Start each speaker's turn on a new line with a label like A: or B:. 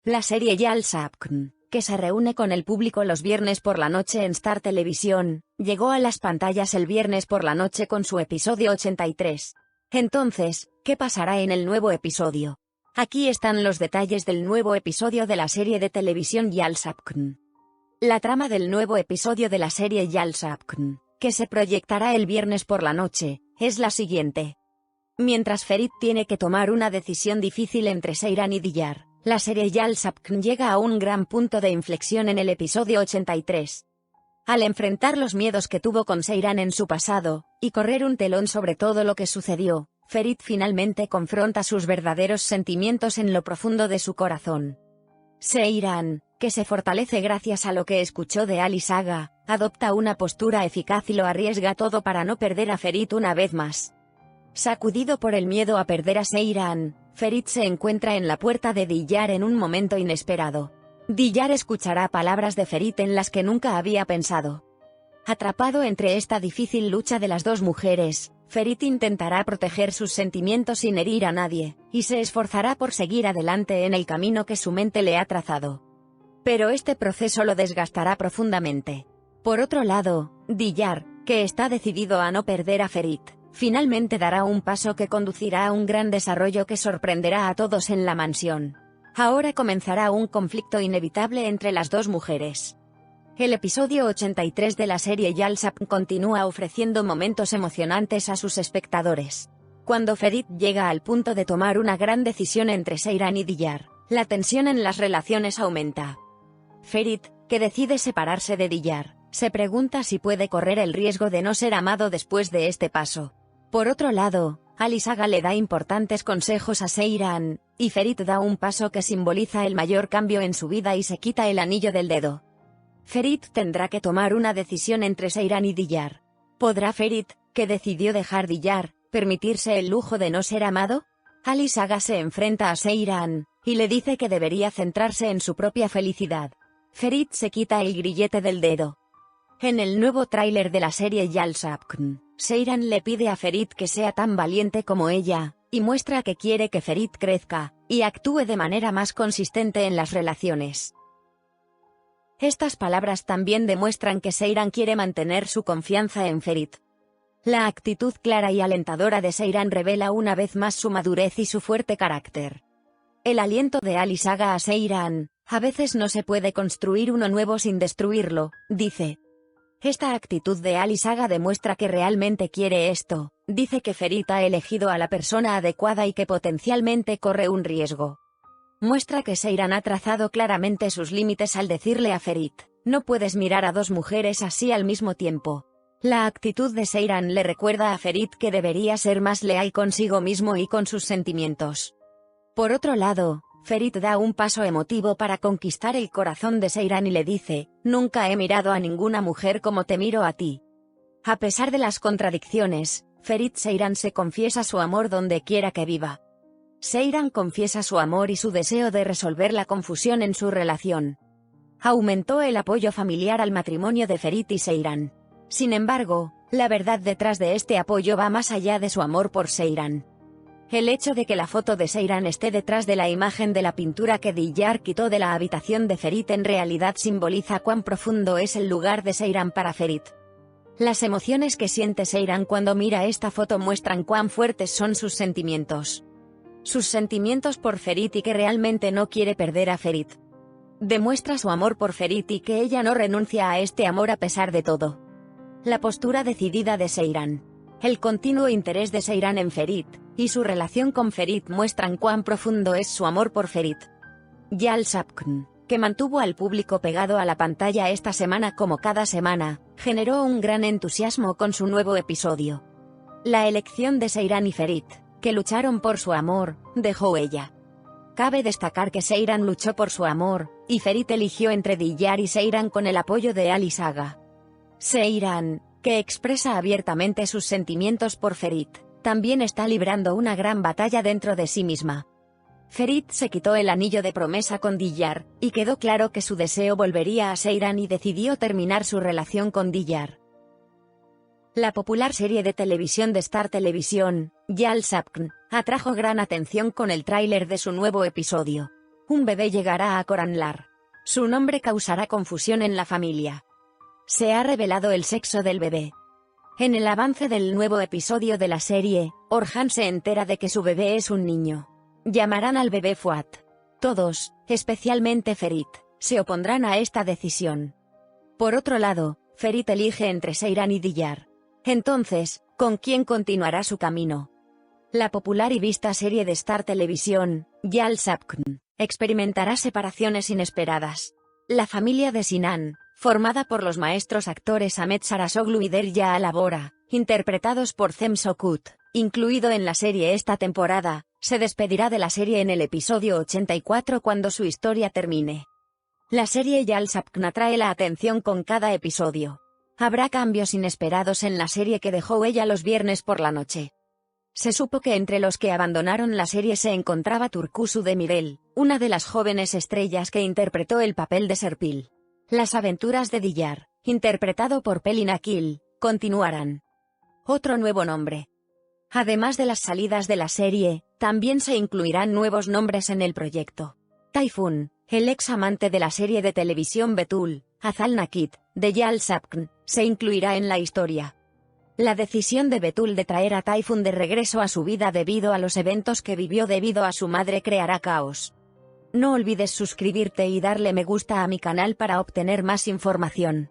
A: La serie Yal Sapkn, que se reúne con el público los viernes por la noche en Star Televisión, llegó a las pantallas el viernes por la noche con su episodio 83. Entonces, ¿qué pasará en el nuevo episodio? Aquí están los detalles del nuevo episodio de la serie de televisión Yal Sapkn. La trama del nuevo episodio de la serie Yal Sapkn, que se proyectará el viernes por la noche, es la siguiente. Mientras Ferit tiene que tomar una decisión difícil entre Seyran y Diyar, la serie Yal Sapkn llega a un gran punto de inflexión en el episodio 83. Al enfrentar los miedos que tuvo con Seyran en su pasado, y correr un telón sobre todo lo que sucedió, Ferit finalmente confronta sus verdaderos sentimientos en lo profundo de su corazón. Seyran, que se fortalece gracias a lo que escuchó de Ali Saga, adopta una postura eficaz y lo arriesga todo para no perder a Ferit una vez más. Sacudido por el miedo a perder a Seyran, Ferit se encuentra en la puerta de Diyar en un momento inesperado. Diyar escuchará palabras de Ferit en las que nunca había pensado. Atrapado entre esta difícil lucha de las dos mujeres, Ferit intentará proteger sus sentimientos sin herir a nadie, y se esforzará por seguir adelante en el camino que su mente le ha trazado. Pero este proceso lo desgastará profundamente. Por otro lado, Diyar, que está decidido a no perder a Ferit, finalmente dará un paso que conducirá a un gran desarrollo que sorprenderá a todos en la mansión. Ahora comenzará un conflicto inevitable entre las dos mujeres. El episodio 83 de la serie Yal Sapkn continúa ofreciendo momentos emocionantes a sus espectadores. Cuando Ferit llega al punto de tomar una gran decisión entre Seyran y Diyar, la tensión en las relaciones aumenta. Ferit, que decide separarse de Diyar, se pregunta si puede correr el riesgo de no ser amado después de este paso. Por otro lado, Ali Saga le da importantes consejos a Seyran, y Ferit da un paso que simboliza el mayor cambio en su vida y se quita el anillo del dedo. Ferit tendrá que tomar una decisión entre Seyran y Diyar. ¿Podrá Ferit, que decidió dejar Diyar, permitirse el lujo de no ser amado? Ali Saga se enfrenta a Seyran, y le dice que debería centrarse en su propia felicidad. Ferit se quita el grillete del dedo. En el nuevo tráiler de la serie Yal Sapkn, Seyran le pide a Ferit que sea tan valiente como ella, y muestra que quiere que Ferit crezca, y actúe de manera más consistente en las relaciones. Estas palabras también demuestran que Seyran quiere mantener su confianza en Ferit. La actitud clara y alentadora de Seyran revela una vez más su madurez y su fuerte carácter. El aliento de Ali Saga a Seyran: a veces no se puede construir uno nuevo sin destruirlo, dice. Esta actitud de Ali Saga demuestra que realmente quiere esto, dice que Ferit ha elegido a la persona adecuada y que potencialmente corre un riesgo. Muestra que Seyran ha trazado claramente sus límites al decirle a Ferit: no puedes mirar a dos mujeres así al mismo tiempo. La actitud de Seyran le recuerda a Ferit que debería ser más leal consigo mismo y con sus sentimientos. Por otro lado, Ferit da un paso emotivo para conquistar el corazón de Seyran y le dice: nunca he mirado a ninguna mujer como te miro a ti. A pesar de las contradicciones, Ferit Seyran se confiesa su amor donde quiera que viva. Seyran confiesa su amor y su deseo de resolver la confusión en su relación. Aumentó el apoyo familiar al matrimonio de Ferit y Seyran. Sin embargo, la verdad detrás de este apoyo va más allá de su amor por Seyran. El hecho de que la foto de Seyran esté detrás de la imagen de la pintura que Diyar quitó de la habitación de Ferit en realidad simboliza cuán profundo es el lugar de Seyran para Ferit. Las emociones que siente Seyran cuando mira esta foto muestran cuán fuertes son sus sentimientos. Sus sentimientos por Ferit y que realmente no quiere perder a Ferit. Demuestra su amor por Ferit y que ella no renuncia a este amor a pesar de todo. La postura decidida de Seyran, el continuo interés de Seyran en Ferit, y su relación con Ferit muestran cuán profundo es su amor por Ferit. Yal Sapkn, que mantuvo al público pegado a la pantalla esta semana como cada semana, generó un gran entusiasmo con su nuevo episodio. La elección de Seyran y Ferit, que lucharon por su amor, dejó huella. Cabe destacar que Seyran luchó por su amor, y Ferit eligió entre Diyar y Seyran con el apoyo de Ali Saga. Seyran, que expresa abiertamente sus sentimientos por Ferit, también está librando una gran batalla dentro de sí misma. Ferit se quitó el anillo de promesa con Diyar, y quedó claro que su deseo volvería a Seyran y decidió terminar su relación con Diyar. La popular serie de televisión de Star Televisión, Yal Sapkn, atrajo gran atención con el tráiler de su nuevo episodio. Un bebé llegará a Koranlar. Su nombre causará confusión en la familia. Se ha revelado el sexo del bebé. En el avance del nuevo episodio de la serie, Orhan se entera de que su bebé es un niño. Llamarán al bebé Fuat. Todos, especialmente Ferit, se opondrán a esta decisión. Por otro lado, Ferit elige entre Seyran y Diyar. Entonces, ¿con quién continuará su camino? La popular y vista serie de Star Televisión, Yal Sapkn, experimentará separaciones inesperadas. La familia de Sinan, formada por los maestros actores Ahmet Sarasoglu y Derya Alabora, interpretados por Cem Sokut, incluido en la serie esta temporada, se despedirá de la serie en el episodio 84 cuando su historia termine. La serie Yal Sapkn atrae la atención con cada episodio. Habrá cambios inesperados en la serie que dejó ella los viernes por la noche. Se supo que entre los que abandonaron la serie se encontraba Turkusu Demirel, una de las jóvenes estrellas que interpretó el papel de Serpil. Las aventuras de Diyar, interpretado por Pelin Akil, continuarán. Otro nuevo nombre. Además de las salidas de la serie, también se incluirán nuevos nombres en el proyecto. Tayfun, el ex amante de la serie de televisión Betul, Azal Nakit, de Yal Sapkn, se incluirá en la historia. La decisión de Betul de traer a Tayfun de regreso a su vida debido a los eventos que vivió debido a su madre creará caos. No olvides suscribirte y darle me gusta a mi canal para obtener más información.